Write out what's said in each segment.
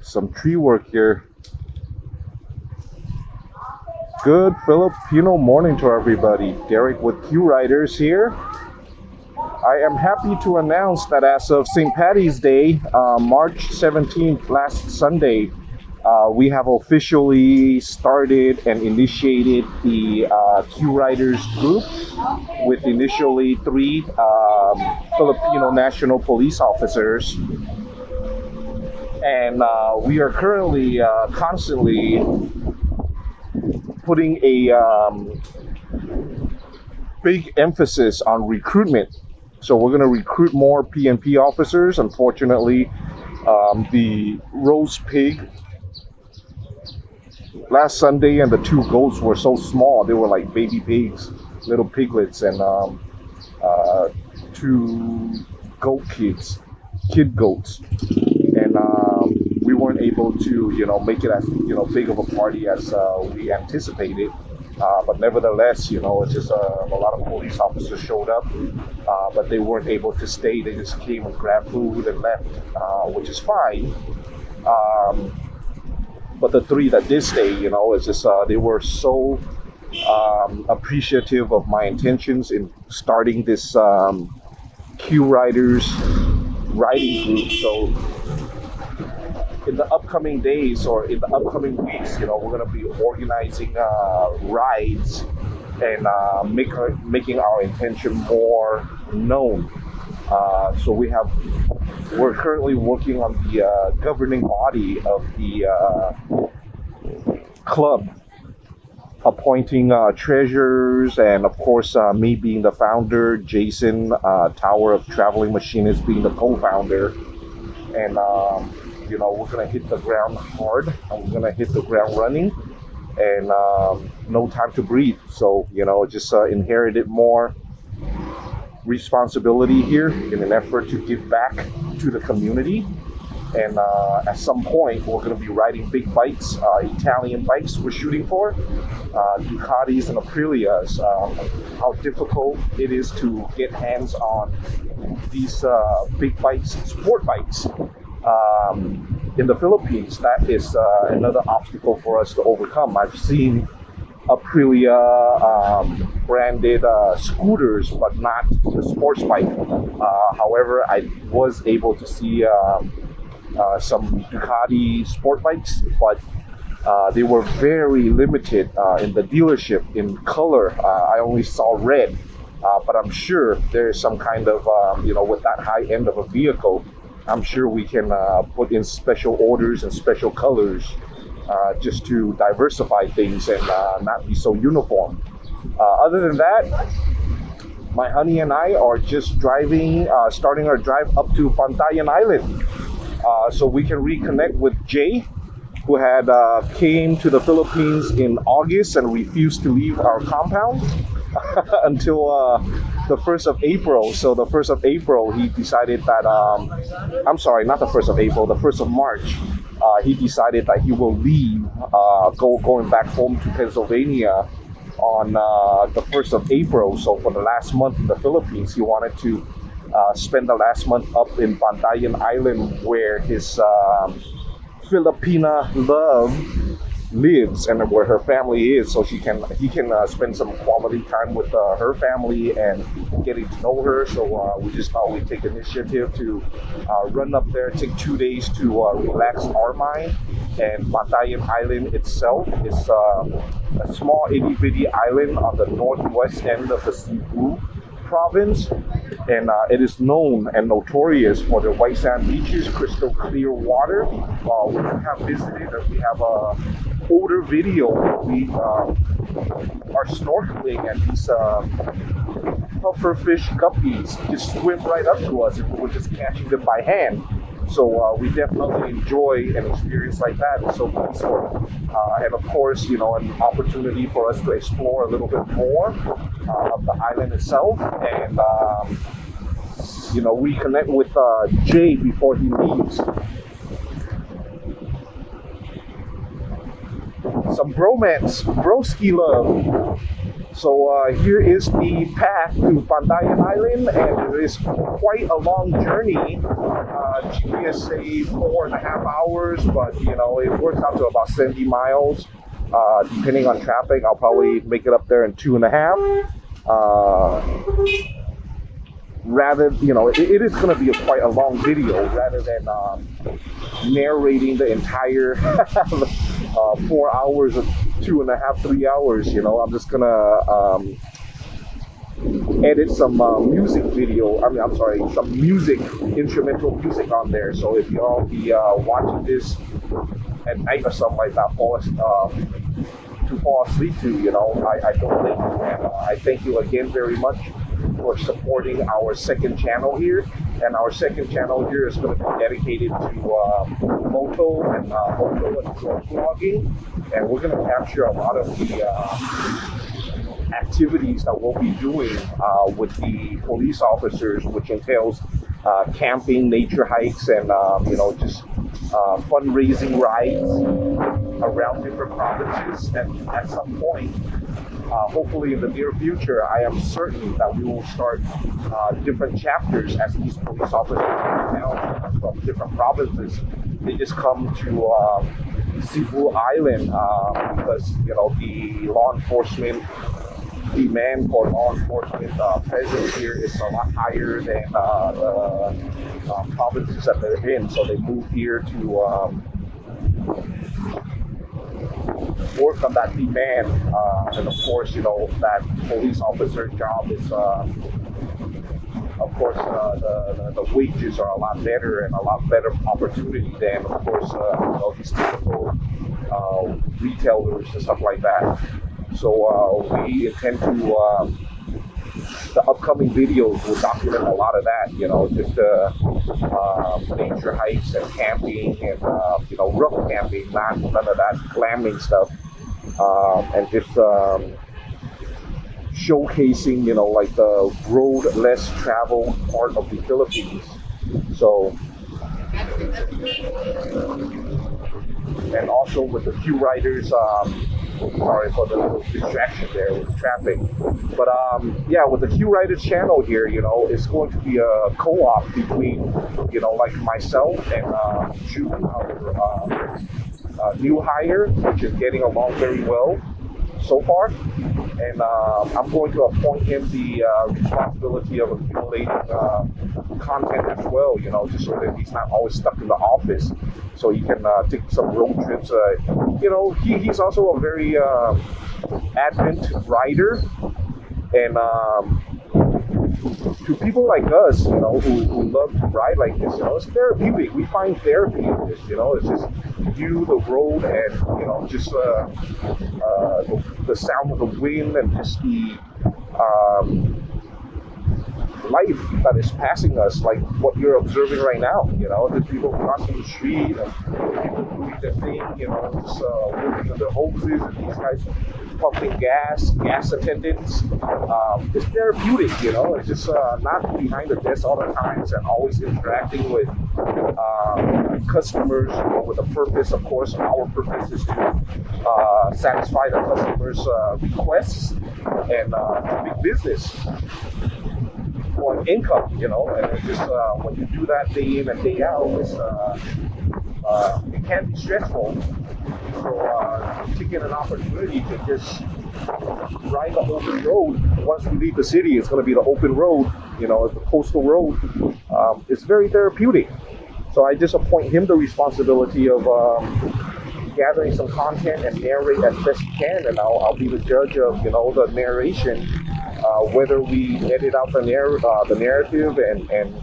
some tree work here. Good Filipino morning to everybody. Derek with Q Riders here. I am happy to announce that as of St. Paddy's Day, March 17th, last Sunday, we have officially started and initiated the Q Riders group with initially three Filipino National Police officers. And we are currently constantly putting a big emphasis on recruitment. So we're going to recruit more PNP officers. Unfortunately, the roast pig last Sunday and the two goats were so small. They were like baby pigs, little piglets, and two kid goats. And we weren't able to, make it as, big of a party as we anticipated. But nevertheless, it's just a lot of police officers showed up, but they weren't able to stay. They just came and grabbed food and left, which is fine. But the three that did stay, it's just they were so appreciative of my intentions in starting this Q Riders riding group. So in the upcoming days or in the upcoming weeks, we're going to be organizing rides and making our intention more known. So we're currently working on the governing body of the club, appointing treasurers, and of course me being the founder, Jason Tower of Traveling Machinist being the co-founder. And we're gonna hit the ground hard, and we're gonna hit the ground running, and no time to breathe. So just inherited more responsibility here in an effort to give back to the community. And at some point, we're going to be riding big bikes, Italian bikes we're shooting for, Ducatis and Aprilias. How difficult it is to get hands on these big bikes, sport bikes. In the Philippines, that is another obstacle for us to overcome. I've seen Aprilia branded scooters, but not the sports bike. However, I was able to see some Ducati sport bikes, but they were very limited in the dealership in color. I only saw red, but I'm sure there's some kind of, with that high end of a vehicle, I'm sure we can put in special orders and special colors just to diversify things and not be so uniform. Other than that, my honey and I are just starting our drive up to Bantayan Island so we can reconnect with Jay, who had came to the Philippines in August and refused to leave our compound until the 1st of April. So the 1st of April, he decided that, I'm sorry, not the 1st of April, the 1st of March, he decided that he will leave, going back home to Pennsylvania on the 1st of April. So for the last month in the Philippines, he wanted to spend the last month up in Bantayan Island, where his Filipina love lives and where her family is, so he can spend some quality time with her family and getting to know her. So we just thought we'd take initiative to run up there, take 2 days to relax our mind. And Bantayan Island itself is a small itty-bitty island on the northwest end of the Cebu province, and it is known and notorious for the white sand beaches, crystal clear water. We have visited, and we have a older video. We are snorkeling, and these pufferfish guppies just swim right up to us if we were just catching them by hand. So we definitely enjoy an experience like that. It's so peaceful. And of course, an opportunity for us to explore a little bit more of the island itself, and reconnect with Jay before he leaves. Some bromance, broski love. So here is the path to Bantayan Island, and it is quite a long journey. GPS say 4.5 hours, but you know it works out to about 70 miles. Depending on traffic, I'll probably make it up there in 2.5. Rather, you know, it is going to be quite a long video rather than narrating the entire 4 hours of 2.5, 3 hours. You know, I'm just gonna edit some music video. I mean, I'm sorry, some music, instrumental music on there. So if y'all be watching this at night or something like that, to fall asleep to, you know, I don't think. And I thank you again very much for supporting our second channel here. And our second channel here is going to be dedicated to moto and vlogging. And we're going to capture a lot of the activities that we'll be doing with the police officers, which entails camping, nature hikes, and you know, just fundraising rides around different provinces. And at some point, hopefully in the near future, I am certain that we will start different chapters as these police officers now from different provinces. They just come to Cebu Island because, you know, the law enforcement demand for law enforcement presence here is a lot higher than the provinces that they're in. So they move here to work on that demand. And of course, you know, that police officer job is, of course, the wages are a lot better and a lot better opportunity than, of course, you know, these typical retailers and stuff like that. So we intend to, the upcoming videos will document a lot of that, you know, just nature hikes and camping and, you know, rough camping, none of that glamming stuff, and just showcasing, you know, like the road less traveled part of the Philippines. So, and also with the few riders, sorry for the little distraction there with the traffic. But yeah, with the Q Riders channel here, you know, it's going to be a co-op between, you know, like myself and June, our new hire, which is getting along very well so far. And I'm going to appoint him the responsibility of accumulating content as well, you know, just so that he's not always stuck in the office. So he can take some road trips. You know, he's also a very advent rider. And to people like us, you know, who love to ride like this, you know, it's therapeutic. We find therapy in this, you know, it's just view the road and, you know, just the sound of the wind and just the life that is passing us, like what you're observing right now. You know, there's people crossing the street and people doing their thing, you know, just working on their hoses, and these guys pumping gas attendants. It's therapeutic, you know. It's just not behind the desk all the times and always interacting with customers, you know, with a purpose. Of course, our purpose is to satisfy the customers' requests and to make business on income, you know. And it's just when you do that day in and day out, it's, it can be stressful. So taking an opportunity to just ride the open road. Once we leave the city, it's going to be the open road, you know, it's the coastal road. It's very therapeutic. So I just appoint him the responsibility of gathering some content and narrate as best he can, and I'll be the judge of, you know, the narration, whether we edit out the narrative and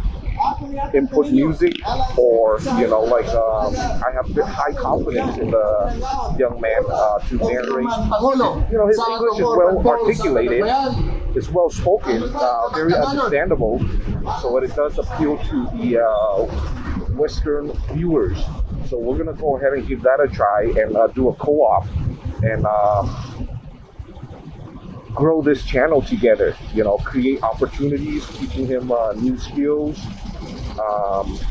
input music, or, you know, like I have high confidence in the young man to narrate. You know, his English is well articulated, it's well spoken, very understandable, so it does appeal to the Western viewers. So we're gonna go ahead and give that a try and do a co-op and grow this channel together, you know, create opportunities, teaching him new skills,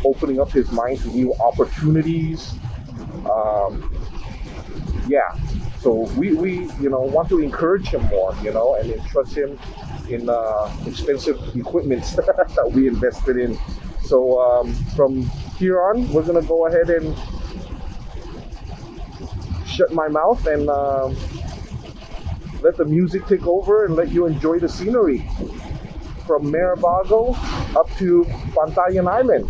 opening up his mind to new opportunities. Yeah, So we want to encourage him more, and entrust him in expensive equipment that we invested in. So from here on, we're gonna go ahead and shut my mouth and let the music take over and let you enjoy the scenery from Maribago up to Bantayan Island.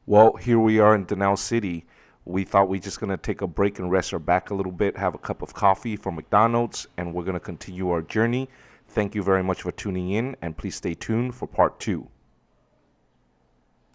Well, here we are in Danao City. We thought we just gonna take a break and rest our back a little bit, have a cup of coffee from McDonald's, and we're gonna continue our journey. Thank you very much for tuning in, and please stay tuned for part two.